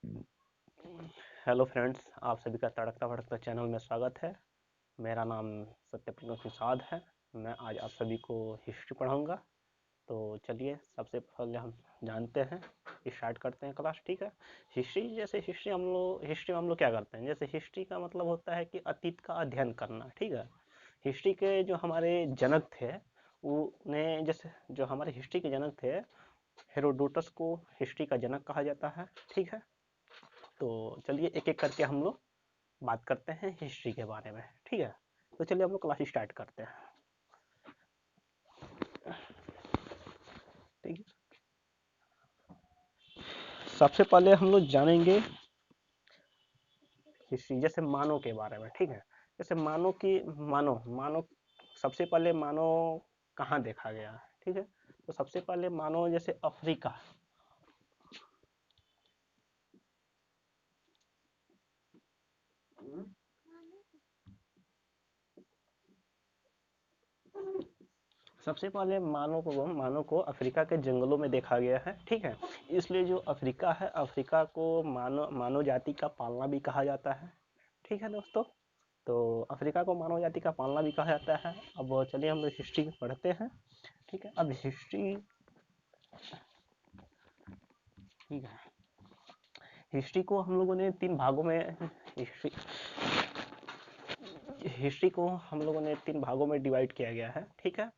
Hello friends, आप सभी का तड़कता भड़कता चैनल में स्वागत है। मेरा नाम सत्यप्रकाश निषाद है। मैं आज आप सभी को हिस्ट्री पढ़ाऊंगा। तो चलिए सबसे पहले हम जानते हैं, स्टार्ट करते हैं क्लास। ठीक है। हिस्ट्री में हम लोग क्या करते हैं, जैसे हिस्ट्री का मतलब होता है कि अतीत का अध्ययन करना। ठीक है। हिस्ट्री के जो हमारे जनक थे, उन्हें जैसे जो हमारे हिस्ट्री के जनक थे, हेरोडोटस को हिस्ट्री का जनक कहा जाता है। ठीक है। तो चलिए एक एक करके हम लोग बात करते हैं हिस्ट्री के बारे में। ठीक है। तो चलिए हम लोग क्लास स्टार्ट करते हैं। ठीक है। सबसे पहले हम लोग जानेंगे हिस्ट्री, जैसे मानव के बारे में। ठीक है। जैसे मानव सबसे पहले मानव कहाँ देखा गया। ठीक है। तो सबसे पहले मानव जैसे अफ्रीका। सबसे पहले मानव को अफ्रीका के जंगलों में देखा गया है। ठीक है। इसलिए जो अफ्रीका है, अफ्रीका को मानव जाति का पालना भी कहा जाता है। ठीक है दोस्तों। तो अफ्रीका को मानव जाति का पालना भी कहा जाता है। अब चलिए हम लोग हिस्ट्री पढ़ते हैं। ठीक है। अब हिस्ट्री, ठीक है, हिस्ट्री को हम लोगों ने तीन भागों में हिस्ट्री हिस्ट्री को हम लोगों ने तीन भागों में डिवाइड किया गया है। ठीक है।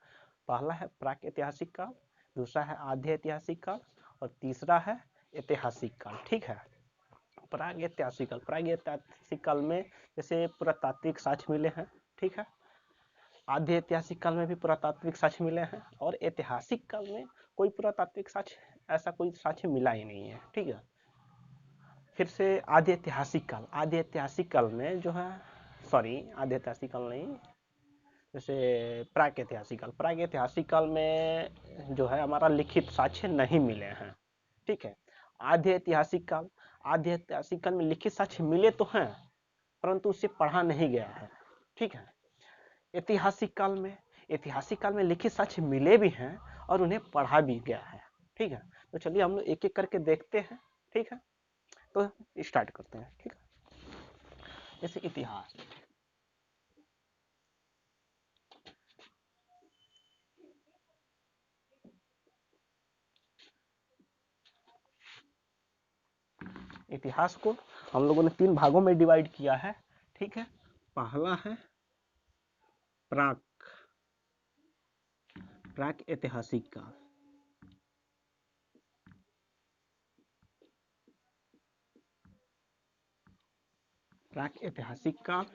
पहला है प्राक ऐतिहासिक काल, दूसरा है आधे ऐतिहासिक काल, और तीसरा है ऐतिहासिक काल। ठीक है। प्राग ऐतिहासिक काल में जैसे पुरातात्विक साक्ष्य मिले हैं। ठीक है। आधे ऐतिहासिक काल में भी पुरातात्विक साक्ष्य मिले हैं, और ऐतिहासिक काल में कोई पुरातात्विक साक्ष्य, ऐसा कोई साक्ष्य मिला ही नहीं है। ठीक है। फिर से आधे ऐतिहासिक काल में जो है, सॉरी, आधे ऐतिहासिक काल नहीं, जैसे प्राग ऐतिहासिक काल में जो है हमारा लिखित साक्ष्य नहीं मिले हैं। ठीक है। आधे ऐतिहासिक काल आधे ऐतिहासिक काल में लिखित साक्ष्य मिले तो हैं, परंतु उसे पढ़ा नहीं गया है। ठीक है। ऐतिहासिक काल में ऐतिहासिक काल में लिखित साक्ष्य मिले भी हैं और उन्हें पढ़ा भी गया है। ठीक है। तो चलिए हम लोग एक एक करके देखते हैं। ठीक है। तो स्टार्ट करते हैं। ठीक है। जैसे इतिहास को हम लोगों ने तीन भागों में डिवाइड किया है। ठीक है। पहला है प्राक प्राक ऐतिहासिक काल। प्राक ऐतिहासिक काल,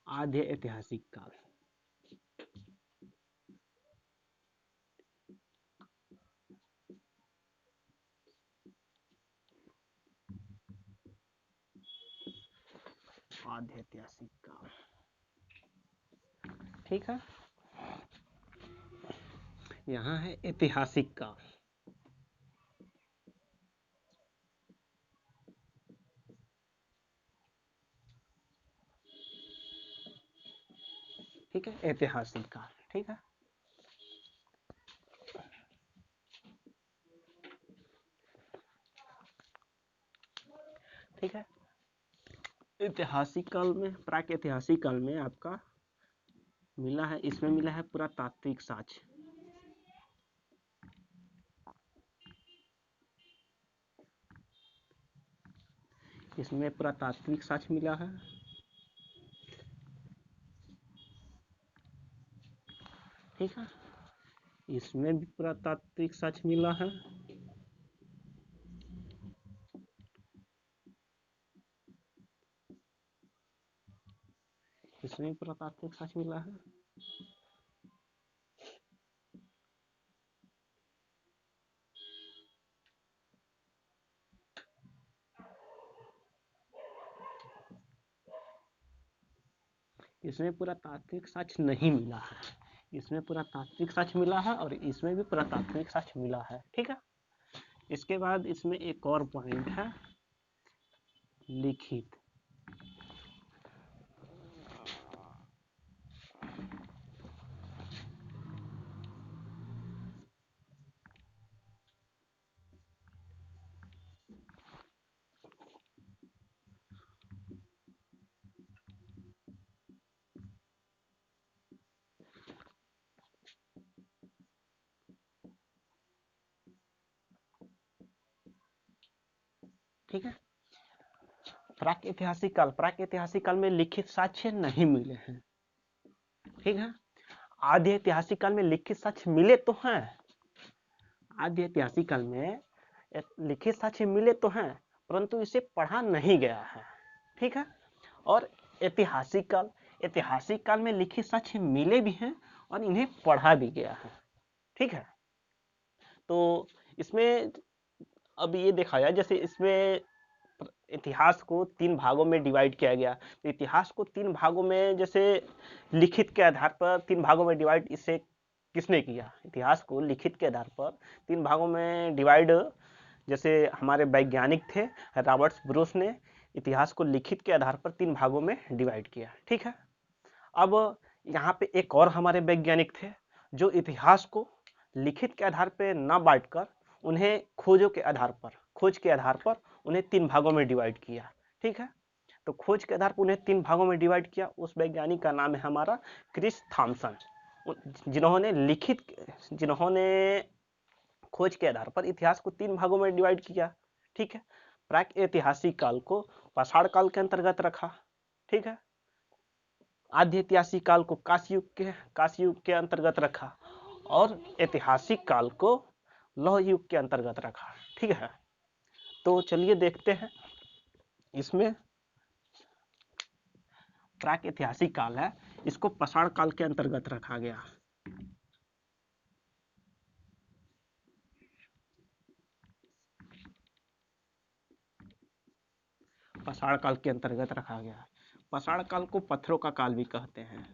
आधे ऐतिहासिक काल। आधे ऐतिहासिक काल। ठीक है। यहाँ है ऐतिहासिक काल। ठीक है। ऐतिहासिक काल। ठीक है। ठीक है। ऐतिहासिक काल में, प्राक ऐतिहासिक काल में आपका मिला है, इसमें मिला है पुरातात्विक साक्ष्य। इसमें पुरातात्विक साक्ष्य मिला है। ठीक है। इसमें भी पुरातात्विक साक्ष्य मिला है। इसमें भी पुरातात्विक साक्ष्य मिला है। इसमें पुरातात्विक साक्ष्य नहीं मिला है। इसमें पुरातात्विक साक्ष्य मिला है और इसमें भी पुरातात्विक साक्ष्य मिला है। ठीक है। इसके बाद इसमें एक और पॉइंट है, लिखित ठीक है। प्राक ऐतिहासिक काल में लिखित साक्ष्य नहीं मिले हैं, ठीक है। आधे ऐतिहासिक काल में लिखित साक्ष्य मिले तो हैं, आधे ऐतिहासिक काल में लिखित साक्ष्य मिले तो हैं, परंतु इसे पढ़ा नहीं गया है, ठीक है। और ऐतिहासिक काल में लिखित साक्ष्य मिले भी हैं और इन्हें पढ़ा भी गया है, ठीक है। तो इसमें अब ये देखा जाए, जैसे इसमें इतिहास को 3 भागों में डिवाइड किया गया, तो इतिहास को 3 भागों में जैसे लिखित के आधार पर 3 भागों में डिवाइड इसे किसने किया? इतिहास को लिखित के आधार पर 3 भागों में डिवाइड जैसे हमारे वैज्ञानिक थे रॉबर्ट्स ब्रूस ने इतिहास को लिखित के आधार पर 3 भागों में डिवाइड किया, ठीक है। अब यहाँ पे एक और हमारे वैज्ञानिक थे जो इतिहास को लिखित के आधार पर न बांटकर उन्हें खोज के आधार पर उन्हें 3 भागों में डिवाइड किया, ठीक है। तो खोज के आधार पर उन्हें 3 भागों में डिवाइड किया। उस वैज्ञानिक का नाम है हमारा क्रिस थॉमसन, जिन्होंने खोज के आधार पर इतिहास को 3 भागों में डिवाइड किया, ठीक है। प्राक ऐतिहासिक काल को पाषाण काल के अंतर्गत रखा, ठीक है। आद्य ऐतिहासिक काल को कांस्य युग के अंतर्गत रखा और ऐतिहासिक काल को लौह युग के अंतर्गत रखा, ठीक है। तो चलिए देखते हैं इसमें प्राक ऐतिहासिक काल है, इसको पाषाण काल के अंतर्गत रखा गया। पाषाण काल के अंतर्गत रखा गया। पाषाण काल को पत्थरों का काल भी कहते हैं।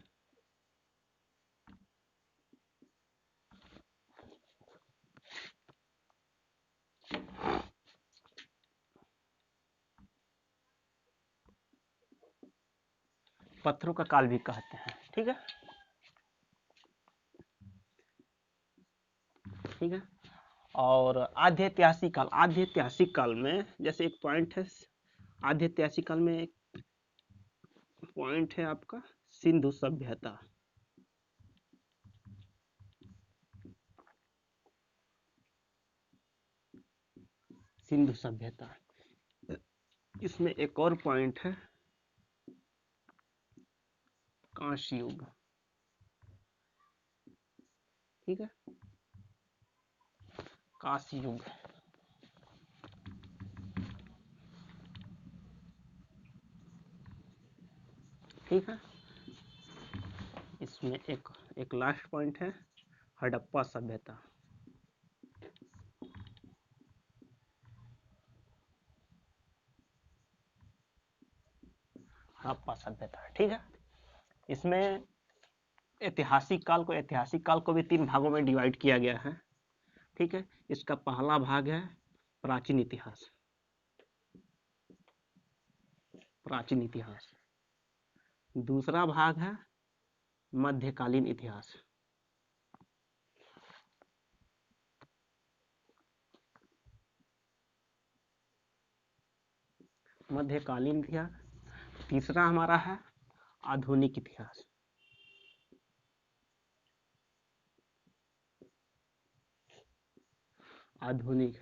पत्थरों का काल भी कहते हैं, ठीक है, ठीक है। और आद्य ऐतिहासिक काल में जैसे एक पॉइंट है, आद्य ऐतिहासिक काल में एक पॉइंट है आपका सिंधु सभ्यता। सिंधु सभ्यता, इसमें एक और पॉइंट है कांस्य युग, ठीक है, कांस्य युग, ठीक है। इसमें एक लास्ट पॉइंट है हड़प्पा सभ्यता। हड़प्पा सभ्यता, ठीक है। इसमें ऐतिहासिक काल को भी 3 भागों में डिवाइड किया गया है, ठीक है। इसका पहला भाग है प्राचीन इतिहास, प्राचीन इतिहास। दूसरा भाग है मध्यकालीन इतिहास, मध्यकालीन इतिहास। तीसरा हमारा है आधुनिक इतिहास, आधुनिक।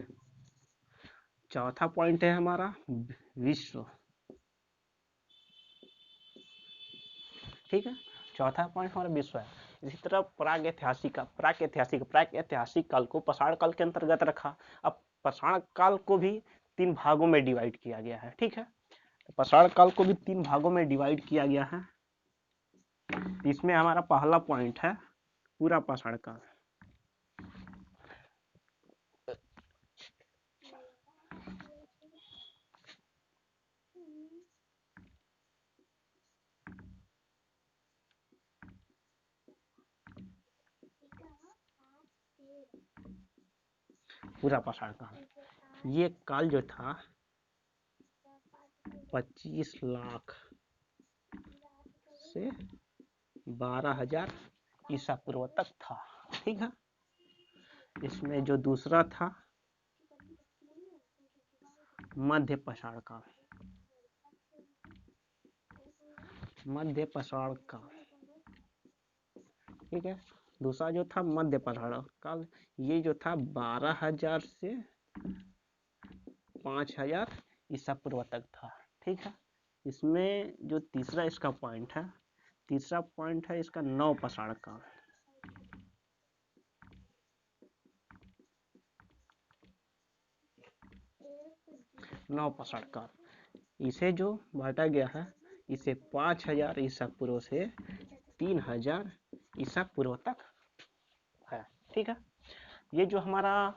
चौथा पॉइंट है हमारा विश्व, ठीक है। चौथा पॉइंट हमारा विश्व है। इसी तरह प्राक ऐतिहासिक काल को पाषाण काल के अंतर्गत रखा। अब पाषाण काल को भी 3 भागों में डिवाइड किया गया है, ठीक है। पाषाण काल को भी 3 भागों में डिवाइड किया गया है। इसमें हमारा पहला पॉइंट है पूरा पाषाण काल, पूरा पाषाण काल। ये काल जो था 25 लाख से 12,000 ईसा पूर्व तक था। ठीक है, इसमें जो दूसरा था मध्य पाषाण काल, मध्य पाषाण काल। ठीक है, दूसरा जो था मध्य पाषाण काल, ये जो था 12,000 से 5,000 ईसा पूर्व तक था। ठीक है, इसमें जो तीसरा इसका पॉइंट है, तीसरा पॉइंट है इसका नव पाषाण काल। नव पाषाण काल, इसे जो बांटा गया है, इसे 5,000 ईसा पूर्व से 3,000 ईसा पूर्व तक है। ठीक है, ये जो हमारा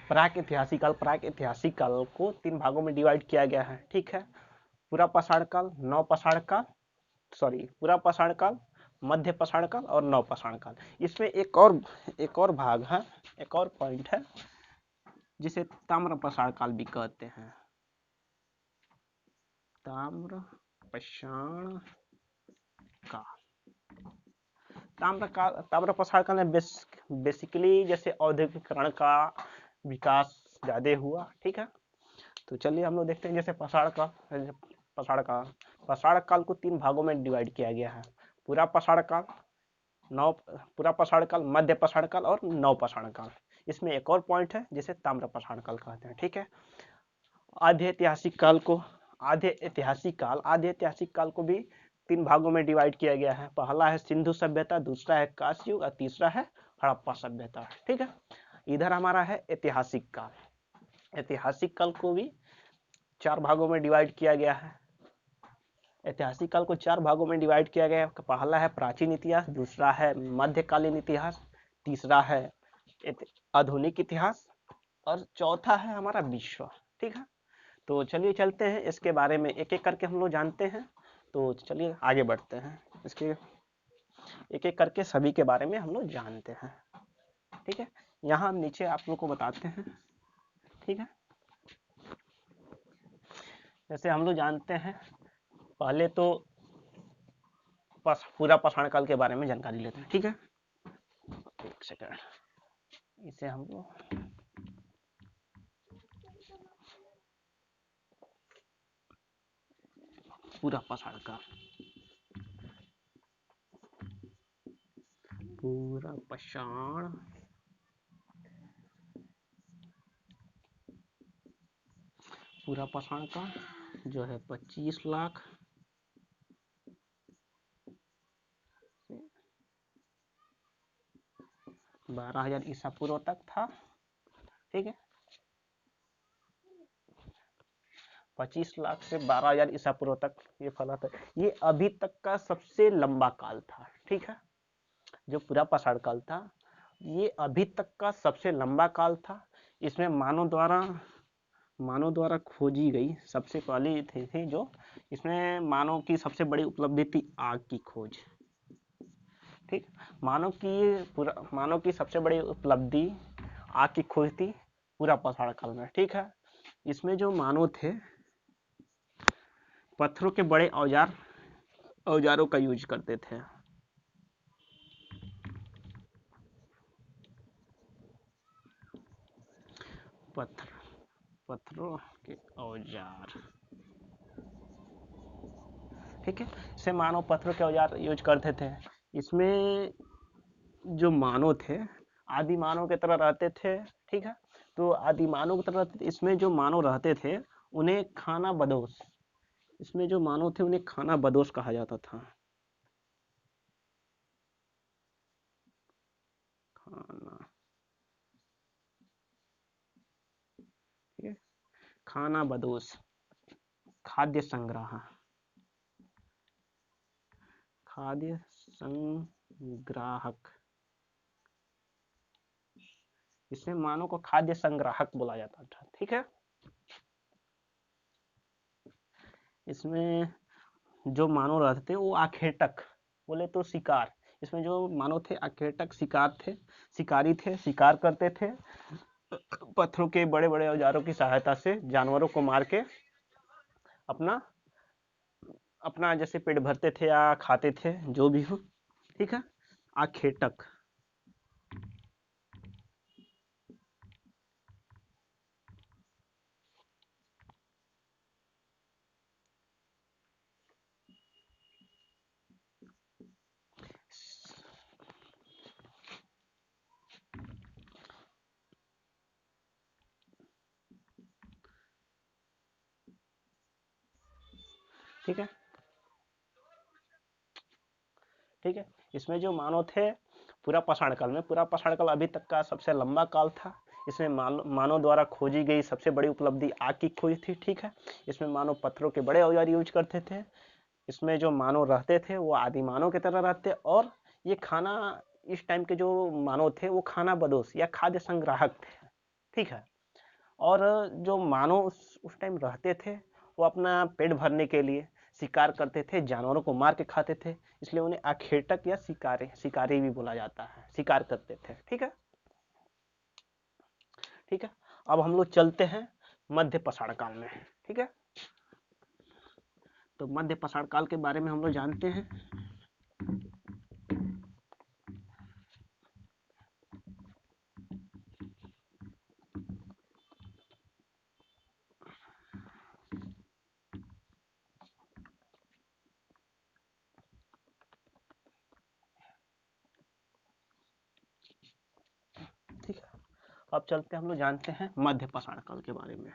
प्राक ऐतिहासिक काल को 3 भागों में डिवाइड किया गया है। ठीक है, पूरा पाषाण काल, नव पाषाण काल, पूरा पाषाण काल, मध्य पाषाण काल और नव पाषाण काल। इसमें एक और भाग है, एक और पॉइंट है जिसे ताम्र पाषाण काल भी कहते हैं। ताम्र पाषाण काल, ताम्र पाषाण काल में बेसिकली जैसे औद्योगिकरण का विकास ज्यादा हुआ। ठीक है, तो चलिए हम लोग देखते हैं। जैसे पाषाण काल को 3 भागों में डिवाइड किया गया है, पूरा पाषाण काल, पूरा पाषाण काल, मध्य पाषाण काल और नव पाषाण काल। इसमें एक और पॉइंट है जिसे ताम्र पाषाण काल कहते हैं। ठीक है, आधे ऐतिहासिक काल को भी 3 भागों में डिवाइड किया गया है। पहला है सिंधु सभ्यता, दूसरा है कांस्य युग और तीसरा है हड़प्पा सभ्यता। ठीक है, इधर हमारा है ऐतिहासिक काल। ऐतिहासिक काल को भी 4 भागों में डिवाइड किया गया है। ऐतिहासिक काल को 4 भागों में डिवाइड किया गया है। पहला है प्राचीन इतिहास, दूसरा है मध्यकालीन इतिहास, तीसरा है आधुनिक इतिहास और चौथा है हमारा विश्व। ठीक है, तो चलिए चलते हैं, इसके बारे में एक एक करके हम लोग जानते हैं। तो चलिए आगे बढ़ते हैं, इसके एक एक करके सभी के बारे में हम लोग जानते हैं। ठीक है, यहाँ नीचे आप लोग को बताते हैं। ठीक है, जैसे हम लोग जानते हैं, पहले तो पूरा पाषाण काल के बारे में जानकारी लेते हैं। ठीक है, एक सेकंड, इसे हम लोग पूरा पाषाण काल, पूरा पाषाण काल जो है 25 लाख से 12,000 ईसा पूर्व तक था। ठीक है, 25 लाख से 12,000 ईसा पूर्व तक ये फैला था। ये अभी तक का सबसे लंबा काल था। ठीक है, जो पूरा पाषाण काल था, ये अभी तक का सबसे लंबा काल था। इसमें मानव द्वारा खोजी गई सबसे पहली थी जो इसमें मानव की सबसे बड़ी उपलब्धि थी आग की खोज। ठीक, मानव की सबसे बड़ी उपलब्धि आग की खोज थी पूरा पाषाण काल में। ठीक है, इसमें जो मानव थे पत्थरों के बड़े औजारों का यूज करते थे। पत्थरों के औजार। ठीक है, इसे मानव पत्थरों के औजार यूज करते थे। इसमें जो मानव थे आदि मानव की तरह रहते थे। ठीक है, तो आदि मानव की तरह इसमें जो मानव रहते थे उन्हें खाना बदोश, इसमें जो मानव थे उन्हें खाना बदोश कहा जाता था। खाना, ठीक है, खाना बदोश, खाद्य संग्राहक, खाद्य संग्राहक, इसमें मानव को खाद्य संग्राहक बोला जाता था। ठीक है, इसमें जो मानव रहते थे वो आखेटक, बोले तो शिकार, इसमें जो मानव थे आखेटक शिकारी थे, शिकार करते थे पत्थरों के बड़े बड़े औजारों की सहायता से जानवरों को मार के अपना अपना जैसे पेट भरते थे या खाते थे, जो भी हो। ठीक है। आखेटक। ठीक है। ठीक है। इसमें जो मानव थे, पूरा पाषाण काल में, पूरा पाषाण काल अभी तक का सबसे लंबा काल था। इसमें मानव द्वारा खोजी गई सबसे बड़ी उपलब्धि आग की खोज थी। ठीक है। इसमें मानव पत्थरों के बड़े औजार यूज करते थे। इसमें जो मानव रहते थे वो आदि मानव की तरह रहते, और ये खाना, इस टाइम के जो मानव थे वो खाना बदोश या खाद्य संग्राहक थे। ठीक है। और जो मानव उस टाइम रहते थे, वो अपना पेट भरने के लिए शिकार करते थे, जानवरों को मार के खाते थे, इसलिए उन्हें आखेटक या शिकारी शिकारी भी बोला जाता है, शिकार करते थे। ठीक है। ठीक है। अब हम लोग चलते हैं मध्य पाषाण काल में। ठीक है। तो मध्य पाषाण काल के बारे में हम लोग जानते हैं। ठीक है। अब चलते हैं, हम लोग जानते हैं मध्य पाषाण काल के बारे में।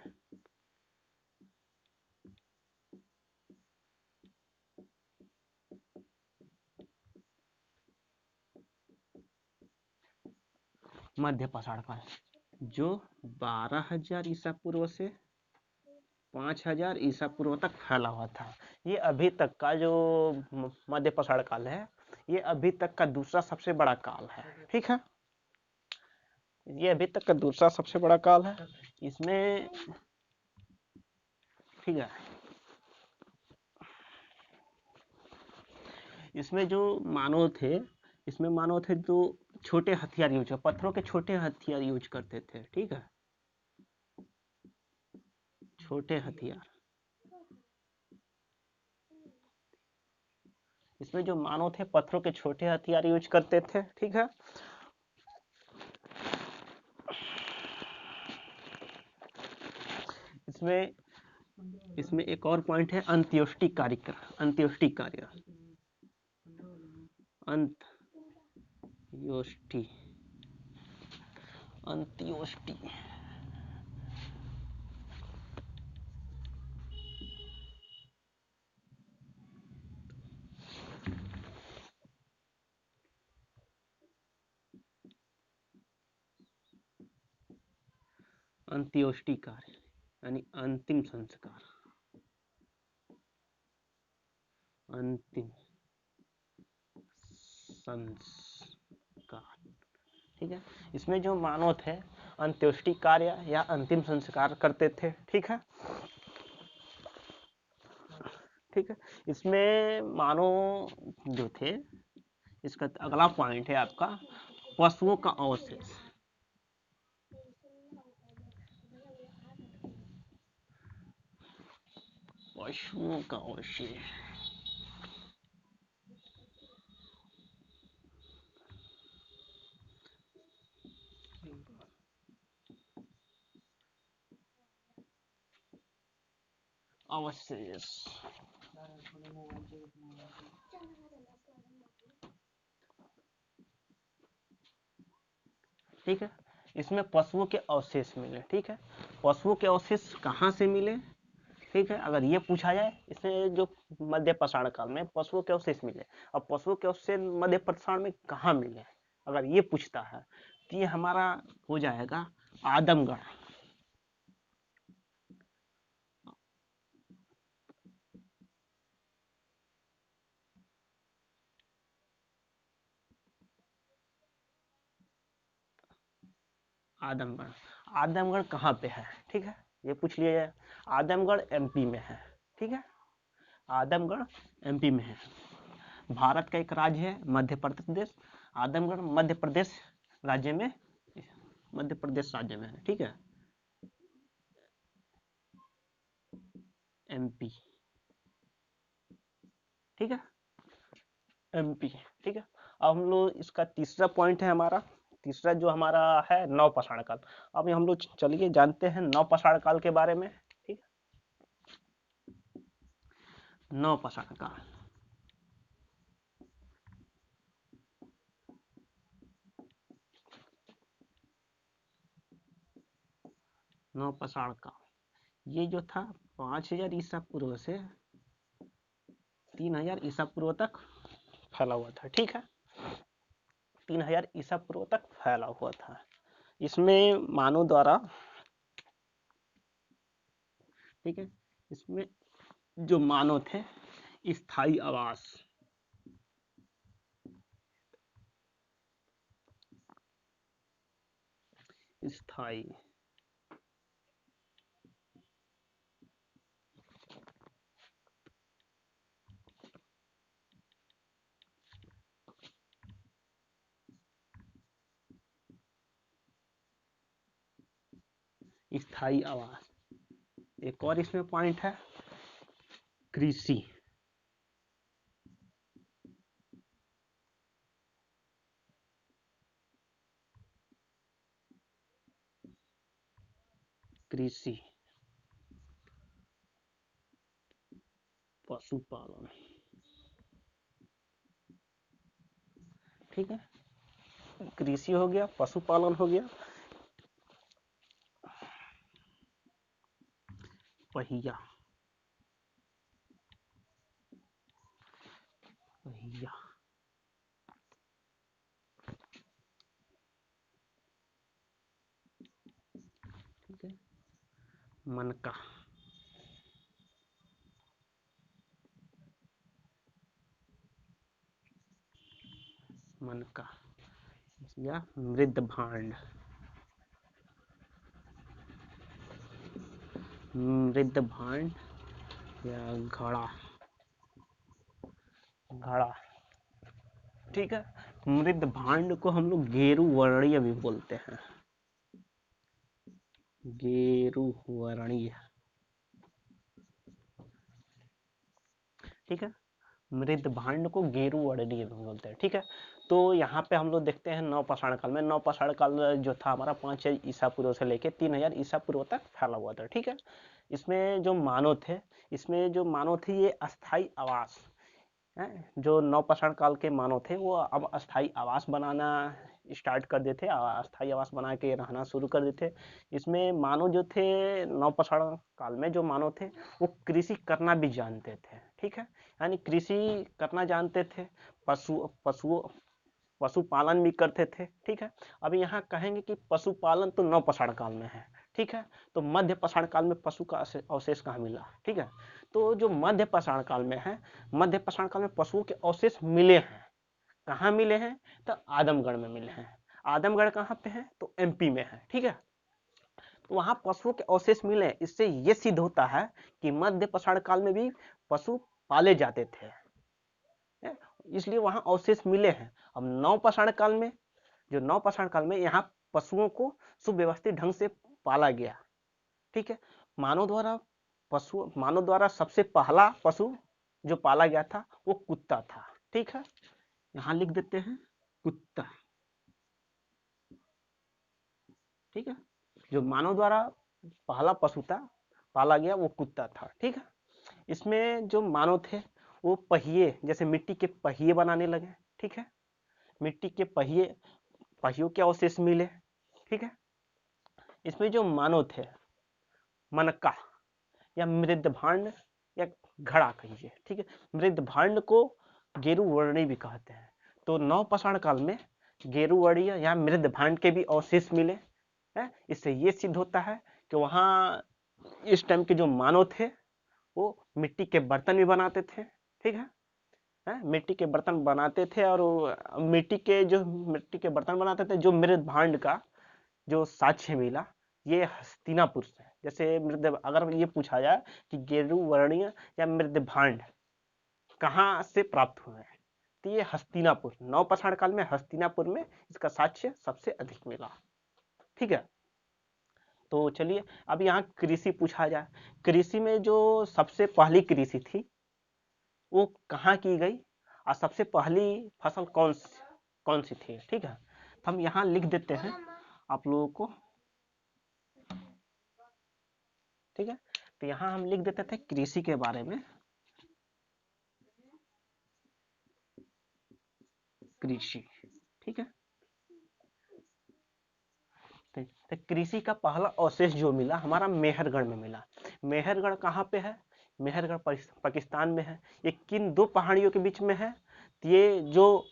मध्य पाषाण काल जो 12,000 ईसा पूर्व से 5,000 ईसा पूर्व तक फैला हुआ था। ये अभी तक का जो मध्य पाषाण काल है, ये अभी तक का दूसरा सबसे बड़ा काल है। ठीक है। ये अभी तक का दूसरा सबसे बड़ा काल है। इसमें, ठीक है, इसमें जो मानव थे, इसमें मानव थे जो छोटे हथियार यूज, पत्थरों के छोटे हथियार यूज करते थे। ठीक है। छोटे हथियार। इसमें जो मानव थे पत्थरों के छोटे हथियार यूज करते थे। ठीक है। इसमें इसमें एक और पॉइंट है, अंत्योष्टि कार्य। अंत्योष्टि कार्य। अंत्योष्टि। अंत्योष्टि। अंत्योष्टि कार्य यानी अंतिम संस्कार। अंतिम संस्कार। ठीक है। इसमें जो मानव थे अंत्योष्टि कार्य या अंतिम संस्कार करते थे। ठीक है। ठीक है। इसमें मानव जो थे, इसका अगला पॉइंट है आपका पशुओं का अवशेष। पशुओं का अवशेष। अवशेष। ठीक है। इसमें पशुओं के अवशेष मिले। ठीक है। पशुओं के अवशेष कहाँ से मिले? ठीक है। अगर ये पूछा जाए, इसमें जो मध्य पाषाण काल में पशुओं के अवशेष मिले, अब पशुओं के अवशेष मध्य पाषाण में कहाँ मिले, अगर ये पूछता है तो ये हमारा हो जाएगा आदमगढ़। आदमगढ़। आदमगढ़ कहाँ पे है? ठीक है। ये पूछ लिया जाए। आदमगढ़ एमपी में है। ठीक है। आदमगढ़ एमपी में है। भारत का एक राज्य है मध्य प्रदेश। आदमगढ़ मध्य प्रदेश राज्य में मध्य प्रदेश राज्य में है, ठीक है, एमपी, ठीक है, एमपी, ठीक है। अब हम लोग इसका तीसरा पॉइंट है हमारा, तीसरा जो हमारा है नवपाषाण काल। अब हम लोग चलिए जानते हैं नवपाषाण काल के बारे में, ठीक है। नवपाषाण काल, नवपाषाण काल ये जो था 5000 ईसा पूर्व से 3000 ईसा पूर्व तक फैला हुआ था, ठीक है, 3000 ईसा पूर्व तक फैला हुआ था। इसमें मानव द्वारा, ठीक है, इसमें जो मानव थे स्थायी आवास, स्थायी स्थायी आवास। एक और इसमें पॉइंट है कृषि, कृषि, पशुपालन, ठीक है, कृषि हो गया, पशुपालन हो गया, पहिया, पहिया, ठीक है, मनका, मनका या मृद भांड, मृद भांड या घड़ा, घड़ा, ठीक है। मृद भांड को हम लोग गेरु वर्णीय भी बोलते हैं, गेरु वर्णीय, ठीक है, मृद भांड को गेरु वर्णीय भी बोलते हैं, ठीक है। तो यहाँ पे हम लोग देखते हैं नवपाषाण काल में, नवपाषाण काल जो था हमारा 5000 ईसा पूर्व से लेके 3000 ईसा पूर्व तक फैला हुआ था, ठीक है। इसमें जो मानव थे, इसमें जो मानव थे ये अस्थाई आवास, जो नवपाषाण काल के मानव थे वो अब अस्थाई आवास बनाना स्टार्ट कर देते, अस्थाई आवास बना के रहना शुरू कर देते। इसमें मानव जो थे नवपाषाण काल में जो मानव थे वो कृषि करना भी जानते थे, ठीक है, यानी कृषि करना जानते थे, पशुपालन भी करते थे, ठीक है। अब यहाँ कहेंगे कि पशुपालन तो नवपाषाण काल में है, ठीक है, तो मध्य पाषाण काल में पशु का अवशेष कहाँ मिला, ठीक है। तो जो मध्य पाषाण काल में है, मध्य पाषाण काल में पशुओं के अवशेष मिले हैं, कहाँ मिले हैं, तो आदमगढ़ में मिले हैं। आदमगढ़ कहाँ पे है, तो एमपी में है, ठीक है। तो वहां पशुओं के अवशेष मिले, इससे यह सिद्ध होता है कि मध्य पाषाण काल में भी पशु पाले जाते थे, इसलिए वहां अवशेष मिले हैं। अब नवपाषाण काल में, जो नवपाषाण काल में यहाँ पशुओं को सुव्यवस्थित ढंग से पाला गया, ठीक है। मानव द्वारा सबसे पहला पशु जो पाला गया था वो कुत्ता था, ठीक है, यहां लिख देते हैं कुत्ता, ठीक है। जो मानव द्वारा पहला पशु था पाला गया वो कुत्ता था, ठीक है। इसमें जो मानव थे वो पहिए, जैसे मिट्टी के पहिए बनाने लगे, ठीक है, मिट्टी के पहिए, पहियों के अवशेष मिले, ठीक है। इसमें जो मानव थे मनका या मृद भांड या घड़ा कहिए, ठीक है, मृद भांड को गेरु वर्णी भी कहते हैं। तो नवपाषाण काल में गेरु वर्णीय या मृद भांड के भी अवशेष मिले हैं। इससे ये सिद्ध होता है कि वहां इस टाइम के जो मानव थे वो मिट्टी के बर्तन भी बनाते थे, ठीक है, मिट्टी के बर्तन बनाते थे, और मिट्टी के बर्तन बनाते थे। जो मृद भांड का जो साक्ष्य मिला ये हस्तिनापुर से, जैसे मृद, अगर ये पूछा जाए कि गेरु वर्णीय या मृद भांड कहाँ से प्राप्त हुए हैं, तो ये हस्तिनापुर, नवपाषाण काल में हस्तिनापुर में इसका साक्ष्य सबसे अधिक मिला, ठीक है। तो चलिए अब यहाँ कृषि पूछा जाए। कृषि में जो सबसे पहली कृषि थी वो कहाँ की गई और सबसे पहली फसल कौन सी थी, ठीक है। तो हम यहाँ लिख देते हैं आप लोगों को, ठीक है। तो यहाँ हम लिख देते थे कृषि के बारे में, कृषि, ठीक है। तो कृषि का पहला अवशेष जो मिला हमारा मेहरगढ़ में मिला। मेहरगढ़ कहाँ पे है? मेहरगढ़ पाकिस्तान में है। ये किन दो पहाड़ियों के बीच में है? ये जो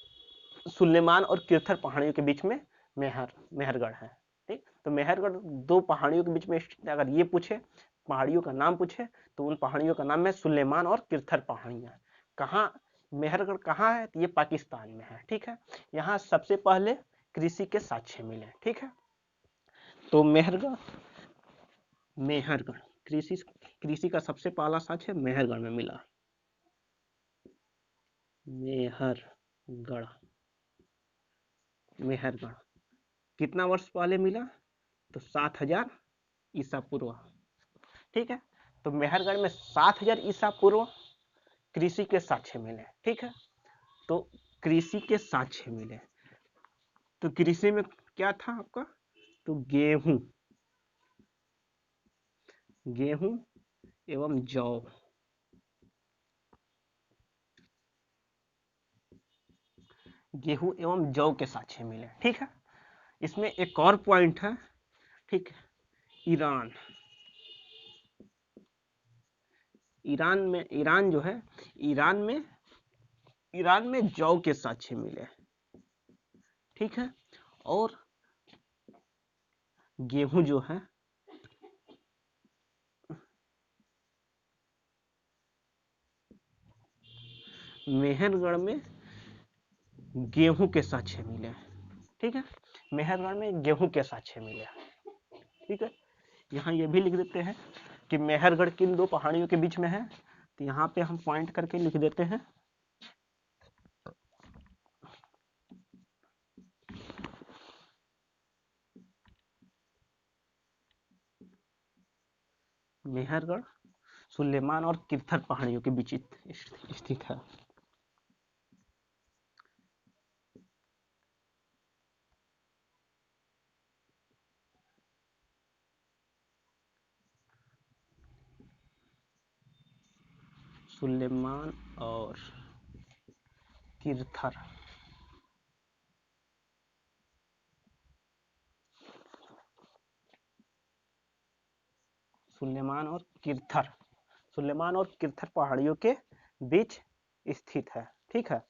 सुलेमान और किरथर पहाड़ियों के बीच में मेहरगढ़ है, ठीक। तो मेहरगढ़ दो पहाड़ियों के बीच में स्थित। अगर ये पूछे पहाड़ियों का नाम पूछे तो उन पहाड़ियों का नाम है सुलेमान और किरथर पहाड़ियां। कहाँ मेहरगढ़ कहाँ है? तो ये पाकिस्तान में है, ठीक है। यहाँ सबसे पहले कृषि के साक्ष्य मिले, ठीक है। तो मेहरगढ़ कृषि कृषि का सबसे पहला साक्ष्य मेहरगढ़ में मिला। मेहरगढ़ मेहरगढ़ कितना वर्ष पहले मिला? तो 7000 ईसा पूर्व, ठीक है। तो मेहरगढ़ में 7000 ईसा पूर्व कृषि के साक्ष्य मिले, ठीक है। तो कृषि के साक्ष्य मिले। तो कृषि में क्या था आपका? तो गेहूं एवं जौ, गेहूं एवं जौ के साक्ष्य मिले, ठीक है। इसमें एक और पॉइंट है, ठीक है। ईरान ईरान जो है, ईरान में जौ के साक्ष्य मिले, ठीक है। और गेहूं जो है मेहरगढ़ में गेहूं के साक्ष्य मिले, ठीक है। मेहरगढ़ में गेहूं के साक्ष्य मिले, ठीक है। यहाँ ये भी लिख देते हैं कि मेहरगढ़ किन दो पहाड़ियों के बीच में है। तो यहाँ पे हम पॉइंट करके लिख देते हैं मेहरगढ़ सुलेमान और किरथर पहाड़ियों के बीच स्थित है। सुलेमान और किरथर, सुलेमान और किरथर पहाड़ियों के बीच स्थित है, ठीक है।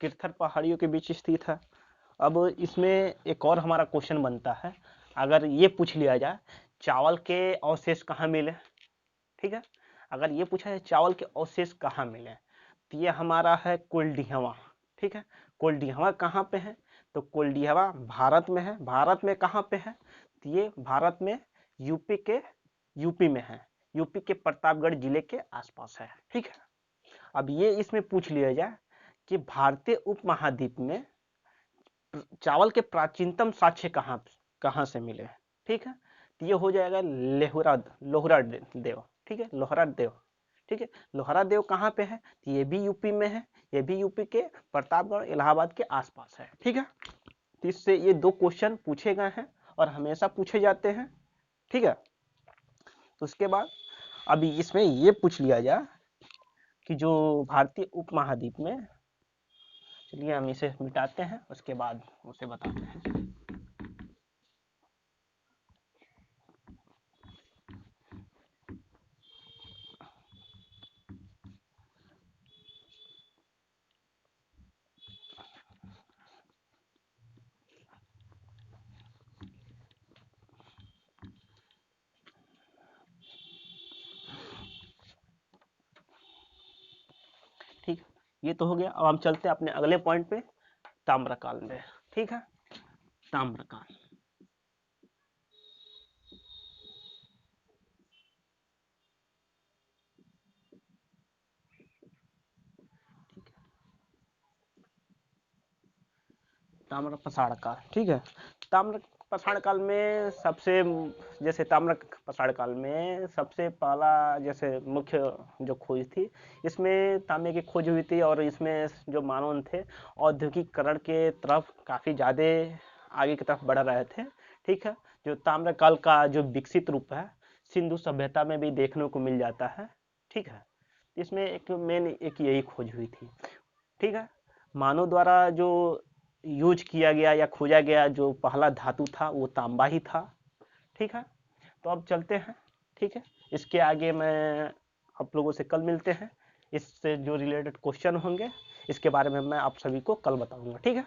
किरथर पहाड़ियों के बीच स्थित है। अब इसमें एक और हमारा क्वेश्चन बनता है, अगर ये पूछ लिया जाए चावल के अवशेष कहाँ मिले, ठीक है। अगर ये पूछा जाए चावल के अवशेष कहाँ मिले, तो ये हमारा है कोल्डिहवा, ठीक है। कोल्डिहवा कहाँ पे है? तो कोल्डिहवा भारत में है। भारत में कहाँ पे है? तो ये भारत में यूपी में है। यूपी के प्रतापगढ़ जिले के आसपास है, ठीक है। अब ये इसमें पूछ लिया जाए कि भारतीय उपमहाद्वीप में चावल के प्राचीनतम साक्ष्य कहाँ से मिले, ठीक है। तो ये हो जाएगा लोहरा देव, ठीक है। लोहरा देव, ठीक है। लोहरा देव कहाँ पे है? तो ये भी यूपी में है। ये भी यूपी के प्रतापगढ़ इलाहाबाद के आसपास है, ठीक है। तो इससे ये दो क्वेश्चन पूछे गए हैं और हमेशा पूछे जाते हैं, ठीक है। तो उसके बाद अभी इसमें ये पूछ लिया जाए कि जो भारतीय उपमहाद्वीप में, चलिए हम इसे मिटाते हैं उसके बाद उसे बताते हैं। ठीक, ये तो हो गया। अब हम चलते हैं अपने अगले पॉइंट पे, ताम्रकाल में, ठीक है। ताम्रकाल, ताम्र पसाड़ काल, ठीक है। ताम्र पसाड़ काल में सबसे, जैसे ताम्र पसाड़ काल में सबसे पहला जैसे मुख्य जो खोज थी, इसमें तांबे की खोज हुई थी और इसमें जो मानव थे औद्योगिकरण के तरफ काफ़ी ज़्यादा आगे की तरफ बढ़ रहे थे, ठीक है। जो ताम्र काल का जो विकसित रूप है सिंधु सभ्यता में भी देखने को मिल जाता है, ठीक है। इसमें एक मेन एक यही खोज हुई थी, ठीक है। मानव द्वारा जो यूज किया गया या खोजा गया जो पहला धातु था वो तांबा ही था, ठीक है। तो अब चलते हैं, ठीक है। इसके आगे मैं आप लोगों से कल मिलते हैं, इससे जो रिलेटेड क्वेश्चन होंगे इसके बारे में मैं आप सभी को कल बताऊंगा, ठीक है।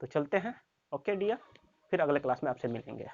तो चलते हैं, ओके डियर, फिर अगले क्लास में आपसे मिलेंगे।